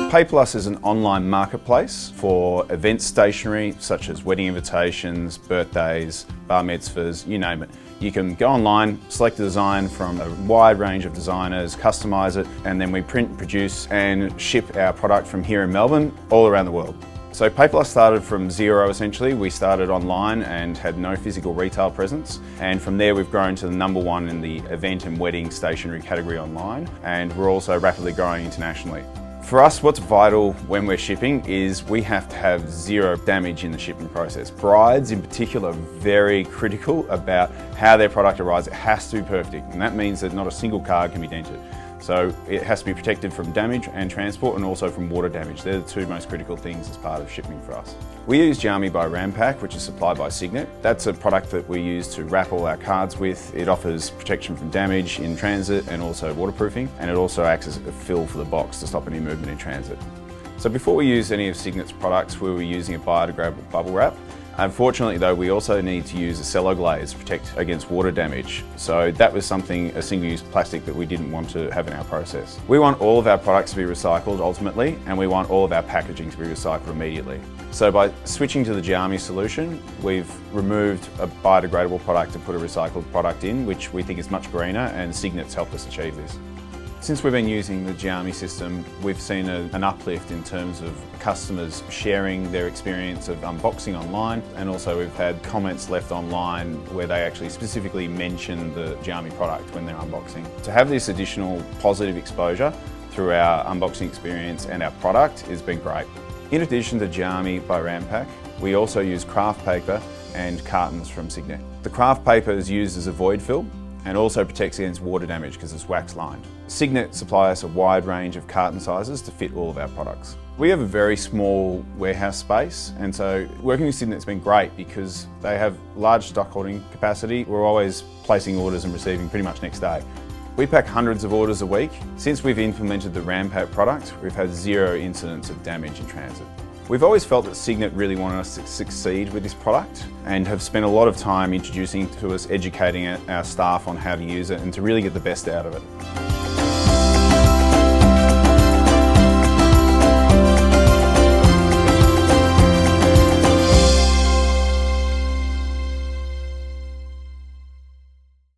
Paperlust is an online marketplace for event stationery such as wedding invitations, birthdays, bar mitzvahs, you name it. You can go online, select a design from a wide range of designers, customise it, and then we print, produce and ship our product from here in Melbourne all around the world. So Paperlust started from zero essentially. We started online and had no physical retail presence, and from there we've grown to the #1 in the event and wedding stationery category online, and we're also rapidly growing internationally. For us, what's vital when we're shipping is we have to have zero damage in the shipping process. Brides in particular are very critical about how their product arrives. It has to be perfect, and that means that not a single card can be dented. So it has to be protected from damage and transport, and also from water damage. They're the two most critical things as part of shipping for us. We use Jarmy by Rampack, which is supplied by Signet. That's a product that we use to wrap all our cards with. It offers protection from damage in transit and also waterproofing, and it also acts as a fill for the box to stop any movement in transit. So before we used any of Signet's products, we were using a biodegradable bubble wrap. Unfortunately though, we also need to use a cello glaze to protect against water damage. So that was something, a single-use plastic, that we didn't want to have in our process. We want all of our products to be recycled ultimately, and we want all of our packaging to be recycled immediately. So by switching to the Jarmy solution, we've removed a biodegradable product to put a recycled product in, which we think is much greener, and Signet's helped us achieve this. Since we've been using the Jarmy system, we've seen an uplift in terms of customers sharing their experience of unboxing online, and also we've had comments left online where they actually specifically mention the Jarmy product when they're unboxing. To have this additional positive exposure through our unboxing experience and our product has been great. In addition to Jarmy by Rampack, we also use craft paper and cartons from Signet. The craft paper is used as a void fill and also protects against water damage because it's wax lined. Signet supply us a wide range of carton sizes to fit all of our products. We have a very small warehouse space, and so working with Signet's been great because they have large stock holding capacity. We're always placing orders and receiving pretty much next day. We pack hundreds of orders a week. Since we've implemented the Rampack product, we've had 0 incidents of damage in transit. We've always felt that Signet really wanted us to succeed with this product, and have spent a lot of time introducing it to us, educating our staff on how to use it and to really get the best out of it.